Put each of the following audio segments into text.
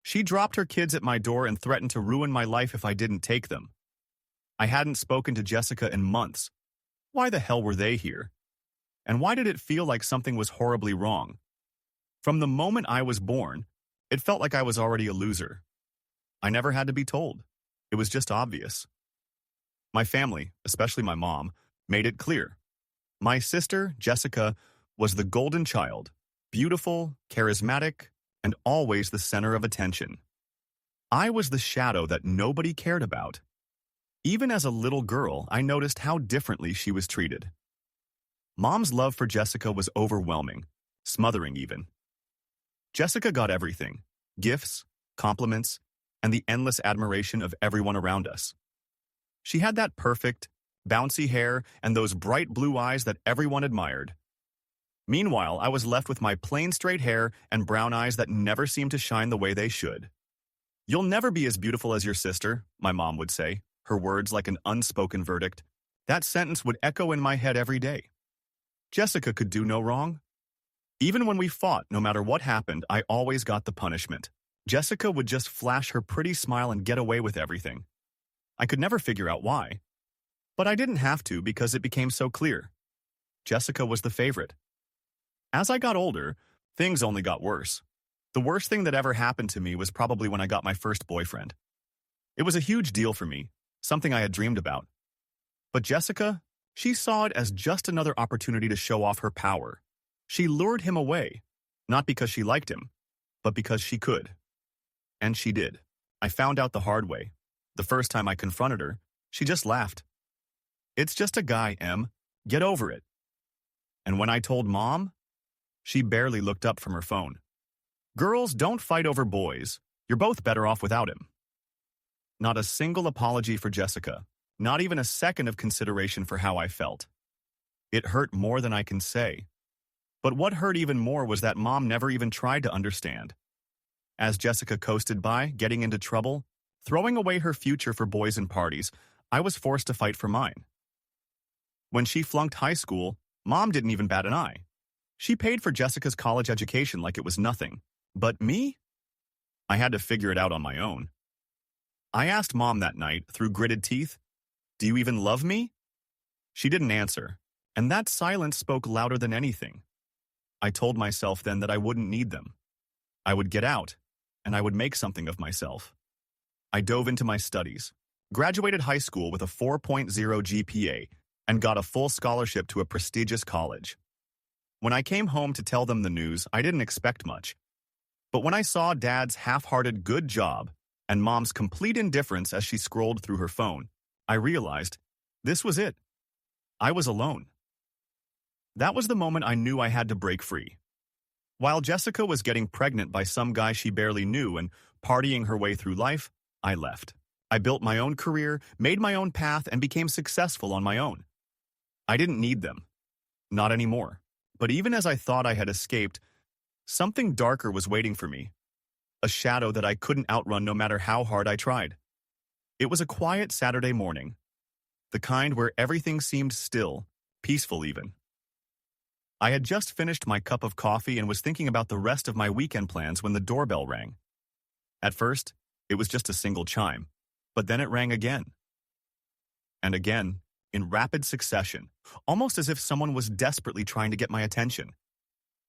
She dropped her kids at my door and threatened to ruin my life if I didn't take them. I hadn't spoken to Jessica in months. Why the hell were they here? And why did it feel like something was horribly wrong? From the moment I was born, it felt like I was already a loser. I never had to be told. It was just obvious. My family, especially my mom, made it clear. My sister, Jessica, was the golden child, beautiful, charismatic, and always the center of attention. I was the shadow that nobody cared about. Even as a little girl, I noticed how differently she was treated. Mom's love for Jessica was overwhelming, smothering even. Jessica got everything: gifts, compliments, and the endless admiration of everyone around us. She had that perfect, bouncy hair and those bright blue eyes that everyone admired. Meanwhile, I was left with my plain straight hair and brown eyes that never seemed to shine the way they should. "You'll never be as beautiful as your sister," my mom would say, her words like an unspoken verdict. That sentence would echo in my head every day. Jessica could do no wrong. Even when we fought, no matter what happened, I always got the punishment. Jessica would just flash her pretty smile and get away with everything. I could never figure out why. But I didn't have to because it became so clear. Jessica was the favorite. As I got older, things only got worse. The worst thing that ever happened to me was probably when I got my first boyfriend. It was a huge deal for me, something I had dreamed about. But Jessica, she saw it as just another opportunity to show off her power. She lured him away, not because she liked him, but because she could. And she did. I found out the hard way. The first time I confronted her, she just laughed. "It's just a guy, Em. Get over it." And when I told Mom, she barely looked up from her phone. "Girls, don't fight over boys. You're both better off without him." Not a single apology for Jessica, not even a second of consideration for how I felt. It hurt more than I can say. But what hurt even more was that Mom never even tried to understand. As Jessica coasted by, getting into trouble, throwing away her future for boys and parties, I was forced to fight for mine. When she flunked high school, Mom didn't even bat an eye. She paid for Jessica's college education like it was nothing. But me? I had to figure it out on my own. I asked Mom that night, through gritted teeth, "Do you even love me?" She didn't answer, and that silence spoke louder than anything. I told myself then that I wouldn't need them. I would get out, and I would make something of myself. I dove into my studies, graduated high school with a 4.0 GPA, and got a full scholarship to a prestigious college. When I came home to tell them the news, I didn't expect much. But when I saw Dad's half-hearted good job and Mom's complete indifference as she scrolled through her phone, I realized this was it. I was alone. That was the moment I knew I had to break free. While Jessica was getting pregnant by some guy she barely knew and partying her way through life, I left. I built my own career, made my own path, and became successful on my own. I didn't need them. Not anymore. But even as I thought I had escaped, something darker was waiting for me. A shadow that I couldn't outrun no matter how hard I tried. It was a quiet Saturday morning. The kind where everything seemed still, peaceful even. I had just finished my cup of coffee and was thinking about the rest of my weekend plans when the doorbell rang. At first, it was just a single chime, but then it rang again. And again, in rapid succession, almost as if someone was desperately trying to get my attention.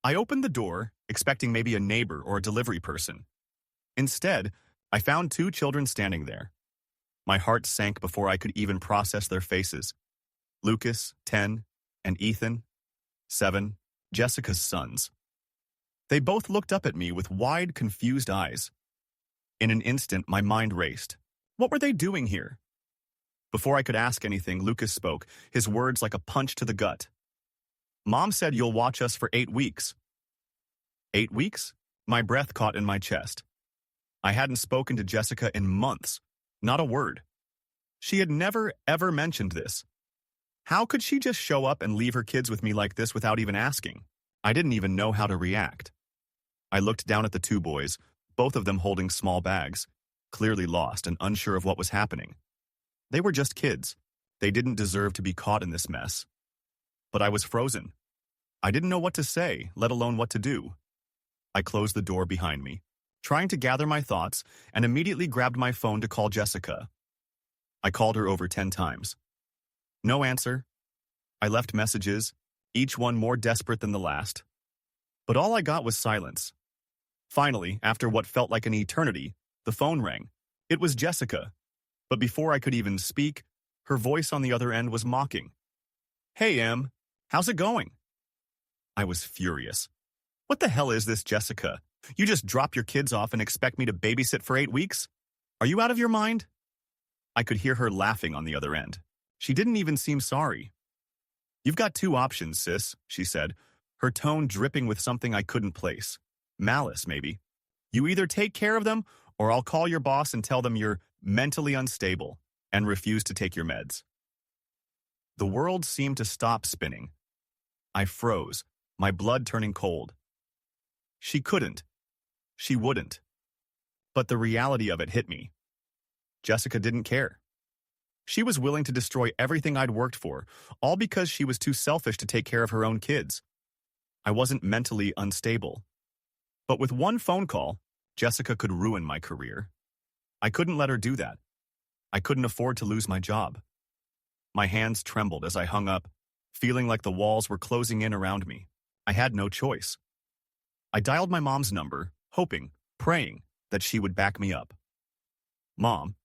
I opened the door, expecting maybe a neighbor or a delivery person. Instead, I found two children standing there. My heart sank before I could even process their faces. Lucas, 10, and Ethan, 7, Jessica's sons. They both looked up at me with wide, confused eyes. In an instant, my mind raced. What were they doing here? Before I could ask anything, Lucas spoke, his words like a punch to the gut. "Mom said you'll watch us for 8 weeks." 8 weeks? My breath caught in my chest. I hadn't spoken to Jessica in months. Not a word. She had never, ever mentioned this. How could she just show up and leave her kids with me like this without even asking? I didn't even know how to react. I looked down at the two boys, both of them holding small bags, clearly lost and unsure of what was happening. They were just kids. They didn't deserve to be caught in this mess. But I was frozen. I didn't know what to say, let alone what to do. I closed the door behind me. trying to gather my thoughts, and immediately grabbed my phone to call Jessica. I called her over 10 times. No answer. I left messages, each one more desperate than the last. But all I got was silence. Finally, after what felt like an eternity, the phone rang. It was Jessica. But before I could even speak, her voice on the other end was mocking. "Hey, Em, how's it going?" I was furious. "What the hell is this, Jessica? You just drop your kids off and expect me to babysit for 8 weeks? Are you out of your mind?" I could hear her laughing on the other end. She didn't even seem sorry. "You've got 2 options, sis," she said, her tone dripping with something I couldn't place. Malice, maybe. "You either take care of them, or I'll call your boss and tell them you're mentally unstable and refuse to take your meds." The world seemed to stop spinning. I froze, my blood turning cold. She couldn't. She wouldn't. But the reality of it hit me. Jessica didn't care. She was willing to destroy everything I'd worked for, all because she was too selfish to take care of her own kids. I wasn't mentally unstable. But with one phone call, Jessica could ruin my career. I couldn't let her do that. I couldn't afford to lose my job. My hands trembled as I hung up, feeling like the walls were closing in around me. I had no choice. I dialed my mom's number, hoping, praying, that she would back me up. "Mom,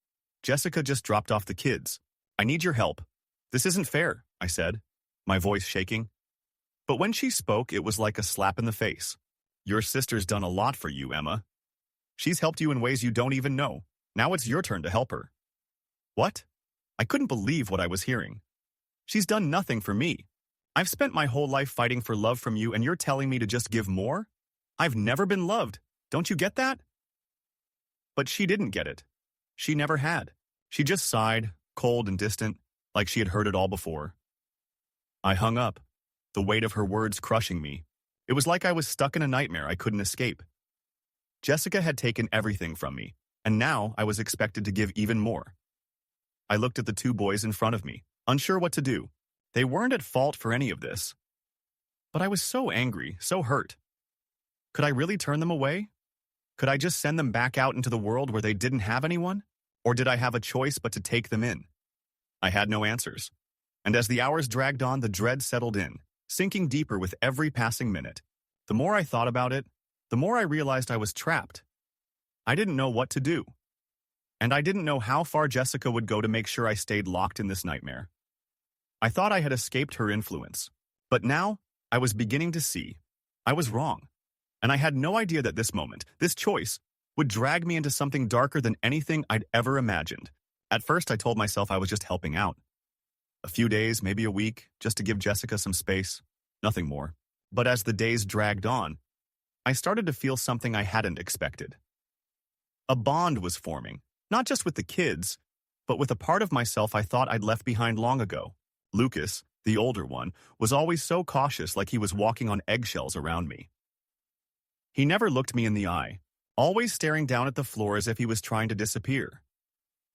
Jessica just dropped off the kids. I need your help. This isn't fair," I said, my voice shaking. But when she spoke, it was like a slap in the face. "Your sister's done a lot for you, Emma. She's helped you in ways you don't even know. Now it's your turn to help her." What? I couldn't believe what I was hearing. "She's done nothing for me. I've spent my whole life fighting for love from you, and you're telling me to just give more? I've never been loved. Don't you get that?" But she didn't get it. She never had. She just sighed, cold and distant, like she had heard it all before. I hung up, the weight of her words crushing me. It was like I was stuck in a nightmare I couldn't escape. Jessica had taken everything from me, and now I was expected to give even more. I looked at the 2 boys in front of me, unsure what to do. They weren't at fault for any of this. But I was so angry, so hurt. Could I really turn them away? Could I just send them back out into the world where they didn't have anyone? Or did I have a choice but to take them in? I had no answers. And as the hours dragged on, the dread settled in, sinking deeper with every passing minute. The more I thought about it, the more I realized I was trapped. I didn't know what to do. And I didn't know how far Jessica would go to make sure I stayed locked in this nightmare. I thought I had escaped her influence. But now, I was beginning to see. I was wrong. And I had no idea that this moment, this choice, would drag me into something darker than anything I'd ever imagined. At first, I told myself I was just helping out. A few days, maybe a week, just to give Jessica some space. Nothing more. But as the days dragged on, I started to feel something I hadn't expected. A bond was forming, not just with the kids, but with a part of myself I thought I'd left behind long ago. Lucas, the older one, was always so cautious, like he was walking on eggshells around me. He never looked me in the eye, always staring down at the floor as if he was trying to disappear.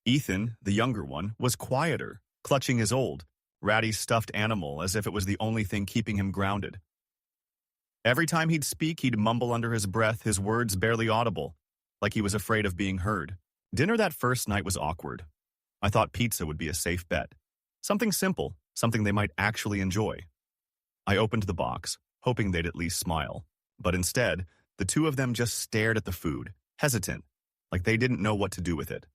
Ethan, the younger one, was quieter, clutching his old, ratty stuffed animal as if it was the only thing keeping him grounded. Every time he'd speak, he'd mumble under his breath, his words barely audible, like he was afraid of being heard. Dinner that first night was awkward. I thought pizza would be a safe bet. Something simple, something they might actually enjoy. I opened the box, hoping they'd at least smile. But instead, the 2 of them just stared at the food, hesitant, like they didn't know what to do with it.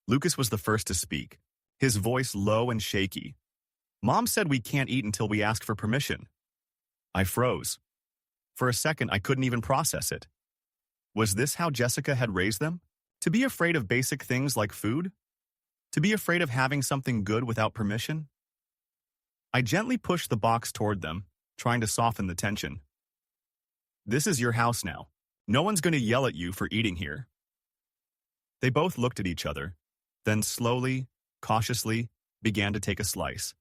Lucas was the first to speak, his voice low and shaky. "Mom said we can't eat until we ask for permission." I froze. For a second, I couldn't even process it. Was this how Jessica had raised them? To be afraid of basic things like food? To be afraid of having something good without permission? I gently pushed the box toward them, trying to soften the tension. "This is your house now. No one's going to yell at you for eating here." They both looked at each other, then slowly, cautiously, began to take a slice.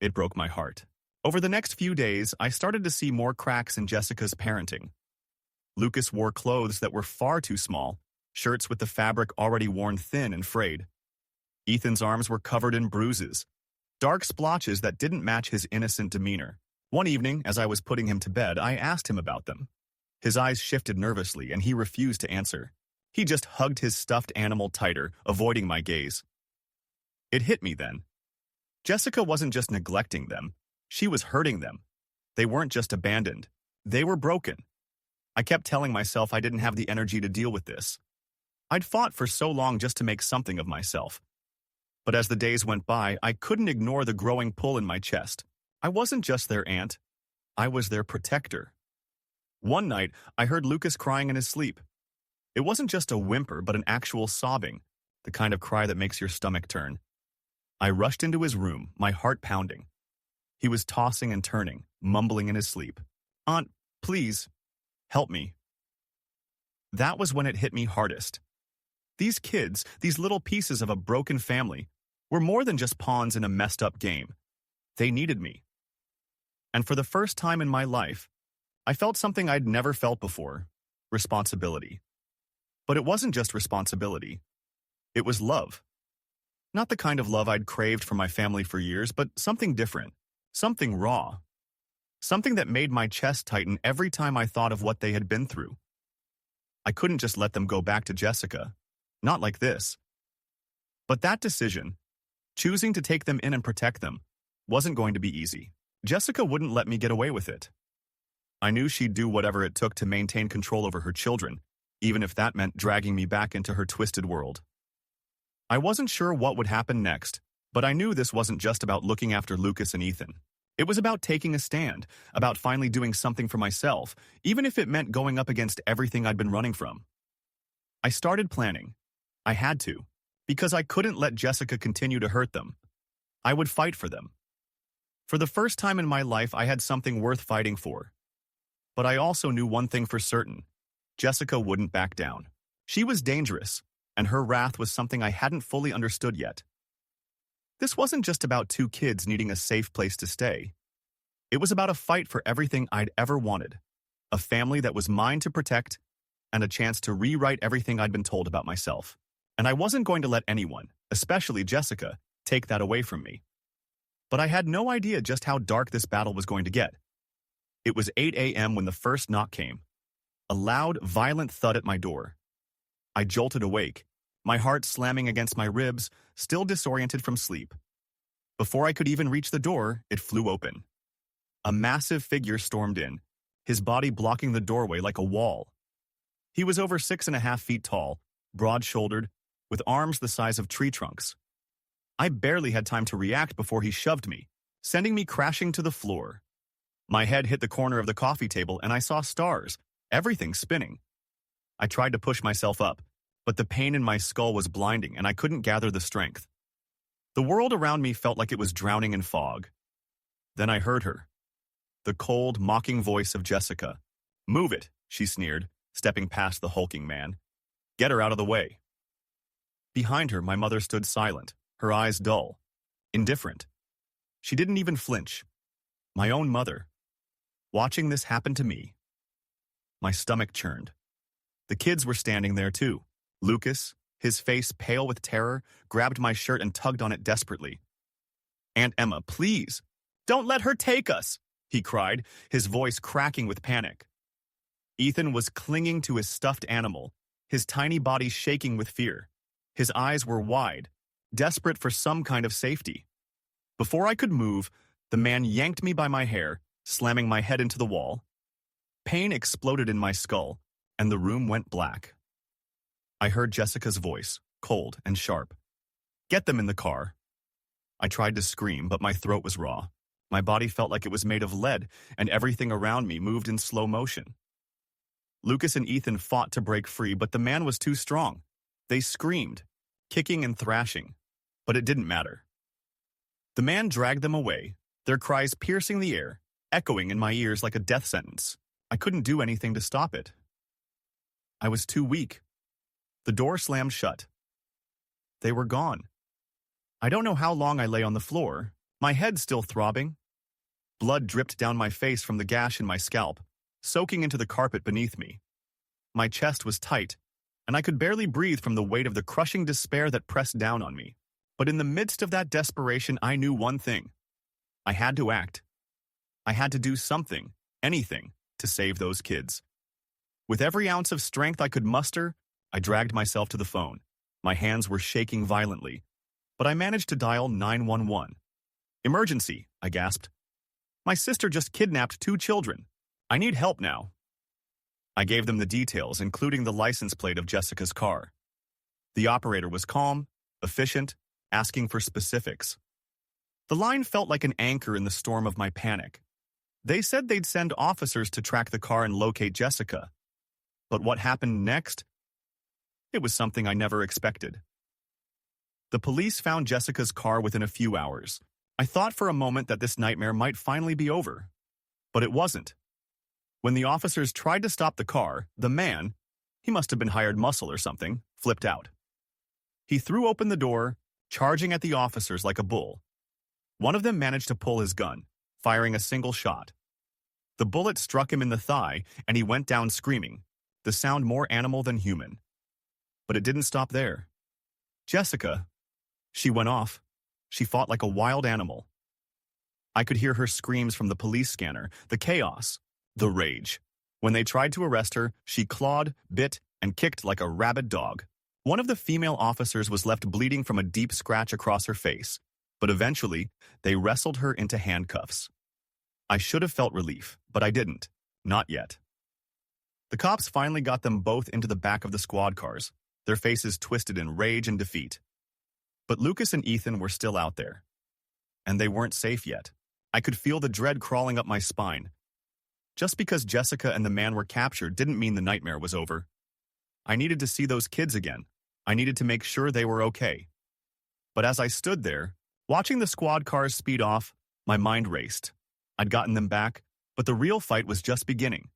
It broke my heart. Over the next few days, I started to see more cracks in Jessica's parenting. Lucas wore clothes that were far too small, shirts with the fabric already worn thin and frayed. Ethan's arms were covered in bruises, dark splotches that didn't match his innocent demeanor. One evening, as I was putting him to bed, I asked him about them. His eyes shifted nervously, and he refused to answer. He just hugged his stuffed animal tighter, avoiding my gaze. It hit me then. Jessica wasn't just neglecting them. She was hurting them. They weren't just abandoned. They were broken. I kept telling myself I didn't have the energy to deal with this. I'd fought for so long just to make something of myself. But as the days went by, I couldn't ignore the growing pull in my chest. I wasn't just their aunt. I was their protector. One night, I heard Lucas crying in his sleep. It wasn't just a whimper, but an actual sobbing, the kind of cry that makes your stomach turn. I rushed into his room, my heart pounding. He was tossing and turning, mumbling in his sleep. "Aunt, please, help me." That was when it hit me hardest. These kids, these little pieces of a broken family, were more than just pawns in a messed-up game. They needed me. And for the first time in my life, I felt something I'd never felt before: responsibility. But it wasn't just responsibility. It was love. Not the kind of love I'd craved for my family for years, but something different, something raw. Something that made my chest tighten every time I thought of what they had been through. I couldn't just let them go back to Jessica. Not like this. But that decision, choosing to take them in and protect them, wasn't going to be easy. Jessica wouldn't let me get away with it. I knew she'd do whatever it took to maintain control over her children, even if that meant dragging me back into her twisted world. I wasn't sure what would happen next, but I knew this wasn't just about looking after Lucas and Ethan. It was about taking a stand, about finally doing something for myself, even if it meant going up against everything I'd been running from. I started planning. I had to, because I couldn't let Jessica continue to hurt them. I would fight for them. For the first time in my life, I had something worth fighting for. But I also knew one thing for certain: Jessica wouldn't back down. She was dangerous, and her wrath was something I hadn't fully understood yet. This wasn't just about two kids needing a safe place to stay. It was about a fight for everything I'd ever wanted, a family that was mine to protect, and a chance to rewrite everything I'd been told about myself. And I wasn't going to let anyone, especially Jessica, take that away from me. But I had no idea just how dark this battle was going to get. It was 8 a.m. when the first knock came. A loud, violent thud at my door. I jolted awake, my heart slamming against my ribs, still disoriented from sleep. Before I could even reach the door, it flew open. A massive figure stormed in, his body blocking the doorway like a wall. He was over 6.5 feet tall, broad-shouldered, with arms the size of tree trunks. I barely had time to react before he shoved me, sending me crashing to the floor. My head hit the corner of the coffee table and I saw stars, everything spinning. I tried to push myself up, but the pain in my skull was blinding and I couldn't gather the strength. The world around me felt like it was drowning in fog. Then I heard her. The cold, mocking voice of Jessica. "Move it," she sneered, stepping past the hulking man. "Get her out of the way." Behind her, my mother stood silent, her eyes dull, indifferent. She didn't even flinch. My own mother. Watching this happen to me. My stomach churned. The kids were standing there too. Lucas, his face pale with terror, grabbed my shirt and tugged on it desperately. "Aunt Emma, please, don't let her take us," he cried, his voice cracking with panic. Ethan was clinging to his stuffed animal, his tiny body shaking with fear. His eyes were wide, desperate for some kind of safety. Before I could move, the man yanked me by my hair, slamming my head into the wall. Pain exploded in my skull, and the room went black. I heard Jessica's voice, cold and sharp. "Get them in the car." I tried to scream, but my throat was raw. My body felt like it was made of lead, and everything around me moved in slow motion. Lucas and Ethan fought to break free, but the man was too strong. They screamed, kicking and thrashing, but it didn't matter. The man dragged them away, their cries piercing the air, echoing in my ears like a death sentence. I couldn't do anything to stop it. I was too weak. The door slammed shut. They were gone. I don't know how long I lay on the floor, my head still throbbing. Blood dripped down my face from the gash in my scalp, soaking into the carpet beneath me. My chest was tight, and I could barely breathe from the weight of the crushing despair that pressed down on me. But in the midst of that desperation, I knew one thing. I had to act. I had to do something, anything, to save those kids. With every ounce of strength I could muster, I dragged myself to the phone. My hands were shaking violently, but I managed to dial 911. "Emergency," I gasped. "My sister just kidnapped 2 children. I need help now." I gave them the details, including the license plate of Jessica's car. The operator was calm, efficient, asking for specifics. The line felt like an anchor in the storm of my panic. They said they'd send officers to track the car and locate Jessica. But what happened next? It was something I never expected. The police found Jessica's car within a few hours. I thought for a moment that this nightmare might finally be over. But it wasn't. When the officers tried to stop the car, the man, he must have been hired muscle or something, flipped out. He threw open the door, charging at the officers like a bull. One of them managed to pull his gun, firing a single shot. The bullet struck him in the thigh, and he went down screaming, the sound more animal than human. But it didn't stop there. Jessica, she went off. She fought like a wild animal. I could hear her screams from the police scanner, the chaos, the rage. When they tried to arrest her, she clawed, bit, and kicked like a rabid dog. One of the female officers was left bleeding from a deep scratch across her face, but eventually, they wrestled her into handcuffs. I should have felt relief, but I didn't. Not yet. The cops finally got them both into the back of the squad cars, their faces twisted in rage and defeat. But Lucas and Ethan were still out there. And they weren't safe yet. I could feel the dread crawling up my spine. Just because Jessica and the man were captured didn't mean the nightmare was over. I needed to see those kids again. I needed to make sure they were okay. But as I stood there, watching the squad cars speed off, my mind raced. I'd gotten them back, but the real fight was just beginning.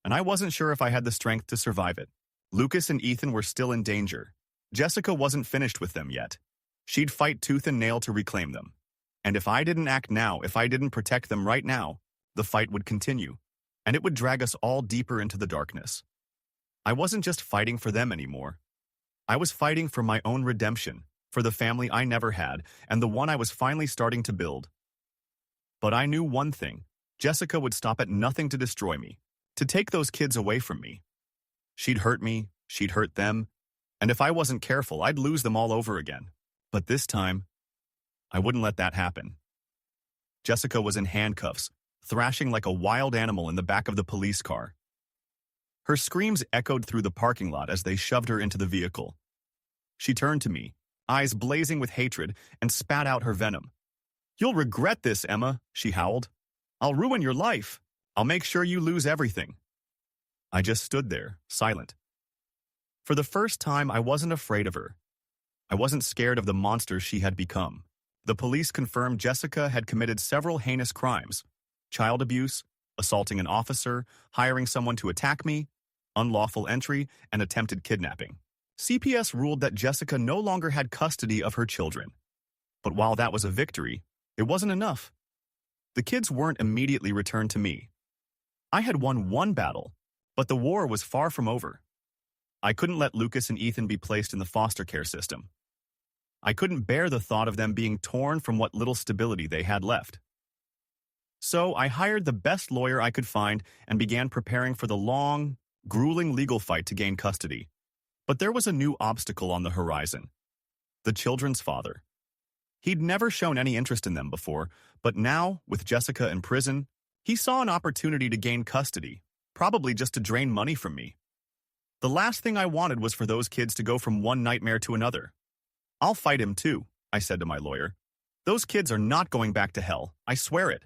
And I wasn't sure if I had the strength to survive it. Lucas and Ethan were still in danger. Jessica wasn't finished with them yet. She'd fight tooth and nail to reclaim them. And if I didn't act now, if I didn't protect them right now, the fight would continue. And it would drag us all deeper into the darkness. I wasn't just fighting for them anymore. I was fighting for my own redemption, for the family I never had, and the one I was finally starting to build. But I knew one thing. Jessica would stop at nothing to destroy me, to take those kids away from me. She'd hurt me, she'd hurt them, and if I wasn't careful, I'd lose them all over again. But this time, I wouldn't let that happen. Jessica was in handcuffs, thrashing like a wild animal in the back of the police car. Her screams echoed through the parking lot as they shoved her into the vehicle. She turned to me, eyes blazing with hatred, and spat out her venom. "You'll regret this, Emma," she howled. "I'll ruin your life. I'll make sure you lose everything." I just stood there, silent. For the first time, I wasn't afraid of her. I wasn't scared of the monster she had become. The police confirmed Jessica had committed several heinous crimes: child abuse, assaulting an officer, hiring someone to attack me, unlawful entry, and attempted kidnapping. CPS ruled that Jessica no longer had custody of her children. But while that was a victory, it wasn't enough. The kids weren't immediately returned to me. I had won one battle, but the war was far from over. I couldn't let Lucas and Ethan be placed in the foster care system. I couldn't bear the thought of them being torn from what little stability they had left. So I hired the best lawyer I could find and began preparing for the long, grueling legal fight to gain custody. But there was a new obstacle on the horizon: the children's father. He'd never shown any interest in them before, but now, with Jessica in prison, he saw an opportunity to gain custody, probably just to drain money from me. The last thing I wanted was for those kids to go from one nightmare to another. "I'll fight him too," I said to my lawyer. "Those kids are not going back to hell, I swear it."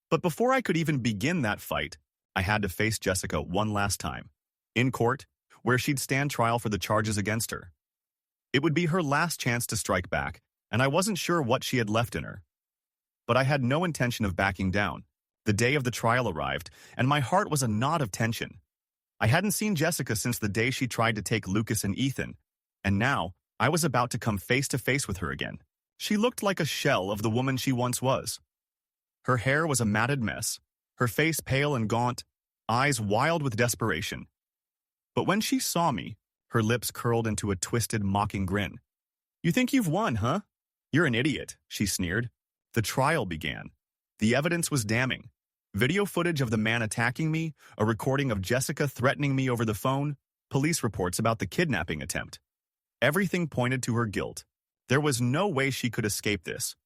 But before I could even begin that fight, I had to face Jessica one last time, in court, where she'd stand trial for the charges against her. It would be her last chance to strike back, and I wasn't sure what she had left in her. But I had no intention of backing down. The day of the trial arrived, and my heart was a knot of tension. I hadn't seen Jessica since the day she tried to take Lucas and Ethan, and now I was about to come face to face with her again. She looked like a shell of the woman she once was. Her hair was a matted mess, her face pale and gaunt, eyes wild with desperation. But when she saw me, her lips curled into a twisted, mocking grin. "You think you've won, huh? You're an idiot," she sneered. The trial began. The evidence was damning. Video footage of the man attacking me, a recording of Jessica threatening me over the phone, police reports about the kidnapping attempt. Everything pointed to her guilt. There was no way she could escape this.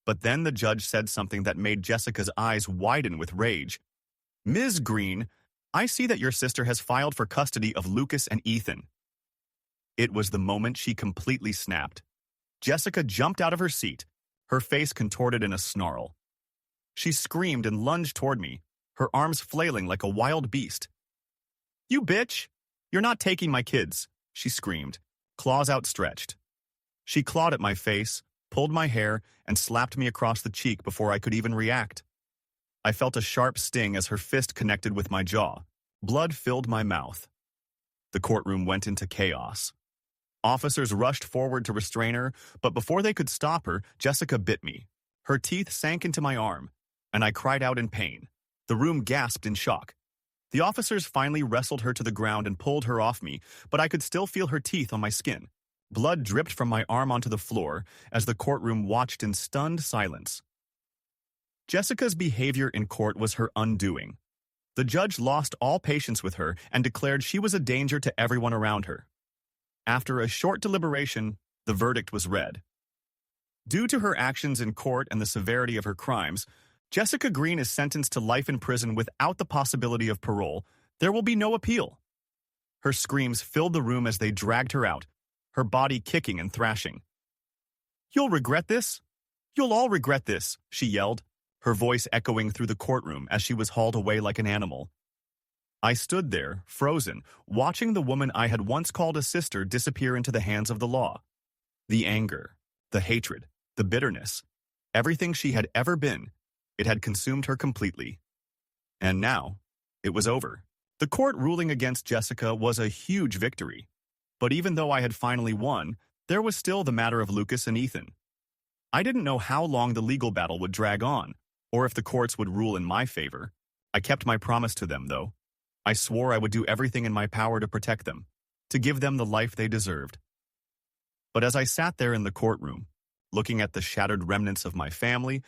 But then the judge said something that made Jessica's eyes widen with rage. "Ms. Green, I see that your sister has filed for custody of Lucas and Ethan." It was the moment she completely snapped. Jessica jumped out of her seat, her face contorted in a snarl. She screamed and lunged toward me, her arms flailing like a wild beast. "You bitch! You're not taking my kids," she screamed, claws outstretched. She clawed at my face, pulled my hair, and slapped me across the cheek before I could even react. I felt a sharp sting as her fist connected with my jaw. Blood filled my mouth. The courtroom went into chaos. Officers rushed forward to restrain her, but before they could stop her, Jessica bit me. Her teeth sank into my arm, and I cried out in pain. The room gasped in shock. The officers finally wrestled her to the ground and pulled her off me, but I could still feel her teeth on my skin. Blood dripped from my arm onto the floor as the courtroom watched in stunned silence. Jessica's behavior in court was her undoing. The judge lost all patience with her and declared she was a danger to everyone around her. After a short deliberation, the verdict was read. Due to her actions in court and the severity of her crimes, Jessica Green is sentenced to life in prison without the possibility of parole. There will be no appeal. Her screams filled the room as they dragged her out, her body kicking and thrashing. "You'll regret this? You'll all regret this," she yelled, her voice echoing through the courtroom as she was hauled away like an animal. I stood there, frozen, watching the woman I had once called a sister disappear into the hands of the law. The anger, the hatred, the bitterness, everything she had ever been, it had consumed her completely. And now, it was over. The court ruling against Jessica was a huge victory. But even though I had finally won, there was still the matter of Lucas and Ethan. I didn't know how long the legal battle would drag on, or if the courts would rule in my favor. I kept my promise to them, though. I swore I would do everything in my power to protect them, to give them the life they deserved. But as I sat there in the courtroom, looking at the shattered remnants of my family,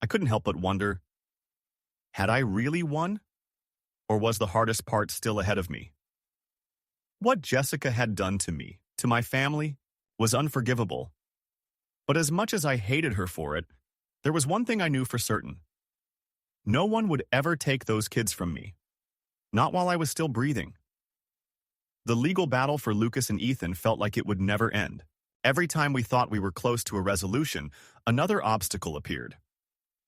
I couldn't help but wonder, had I really won? Or was the hardest part still ahead of me? What Jessica had done to me, to my family, was unforgivable. But as much as I hated her for it, there was one thing I knew for certain. No one would ever take those kids from me. Not while I was still breathing. The legal battle for Lucas and Ethan felt like it would never end. Every time we thought we were close to a resolution, another obstacle appeared.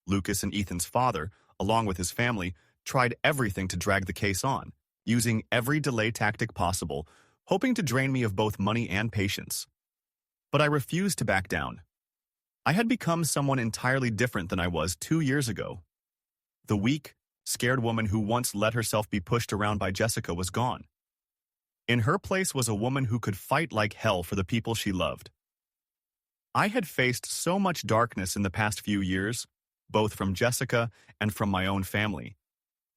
Lucas and Ethan's father, along with his family, tried everything to drag the case on, using every delay tactic possible, hoping to drain me of both money and patience. But I refused to back down. I had become someone entirely different than I was 2 years ago. The weak, scared woman who once let herself be pushed around by Jessica was gone. In her place was a woman who could fight like hell for the people she loved. I had faced so much darkness in the past few years, both from Jessica and from my own family.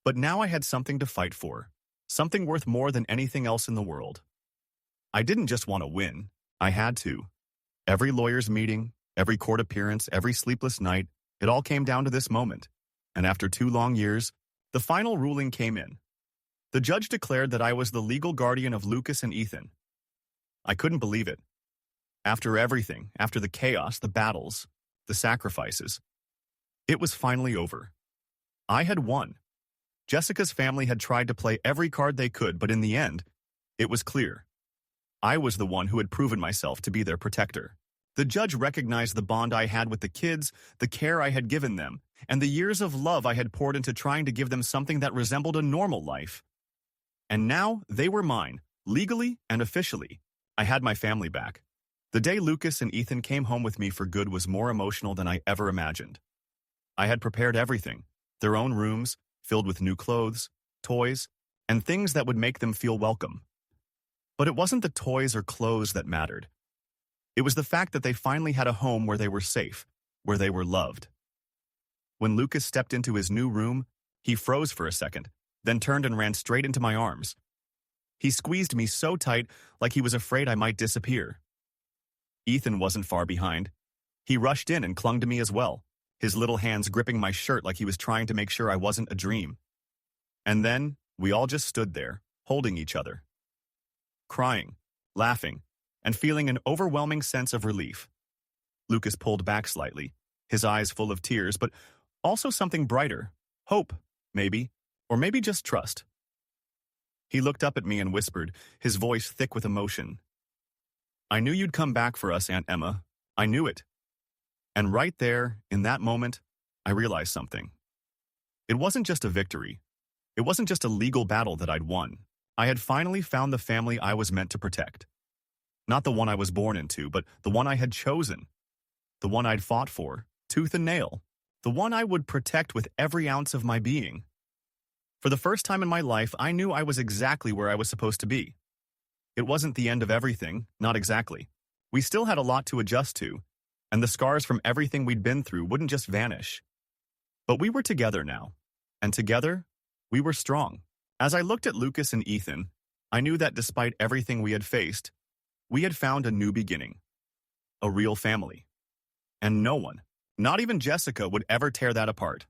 But now I had something to fight for, something worth more than anything else in the world. I didn't just want to win, I had to. Every lawyer's meeting, every court appearance, every sleepless night, it all came down to this moment. And after 2 long years, the final ruling came in. The judge declared that I was the legal guardian of Lucas and Ethan. I couldn't believe it. After everything, after the chaos, the battles, the sacrifices, it was finally over. I had won. Jessica's family had tried to play every card they could, but in the end, it was clear. I was the one who had proven myself to be their protector. The judge recognized the bond I had with the kids, the care I had given them, and the years of love I had poured into trying to give them something that resembled a normal life. And now they were mine, legally and officially. I had my family back. The day Lucas and Ethan came home with me for good was more emotional than I ever imagined. I had prepared everything, their own rooms, filled with new clothes, toys, and things that would make them feel welcome. But it wasn't the toys or clothes that mattered. It was the fact that they finally had a home where they were safe, where they were loved. When Lucas stepped into his new room, he froze for a second, then turned and ran straight into my arms. He squeezed me so tight, like he was afraid I might disappear. Ethan wasn't far behind. He rushed in and clung to me as well, his little hands gripping my shirt like he was trying to make sure I wasn't a dream. And then we all just stood there, holding each other, crying, laughing, and feeling an overwhelming sense of relief. Lucas pulled back slightly, his eyes full of tears, but also something brighter. Hope, maybe, or maybe just trust. He looked up at me and whispered, his voice thick with emotion. "I knew you'd come back for us, Aunt Emma. I knew it." And right there, in that moment, I realized something. It wasn't just a victory. It wasn't just a legal battle that I'd won. I had finally found the family I was meant to protect. Not the one I was born into, but the one I had chosen. The one I'd fought for, tooth and nail. The one I would protect with every ounce of my being. For the first time in my life, I knew I was exactly where I was supposed to be. It wasn't the end of everything, not exactly. We still had a lot to adjust to, and the scars from everything we'd been through wouldn't just vanish. But we were together now, and together, we were strong. As I looked at Lucas and Ethan, I knew that despite everything we had faced, we had found a new beginning. A real family. And no one, not even Jessica, would ever tear that apart.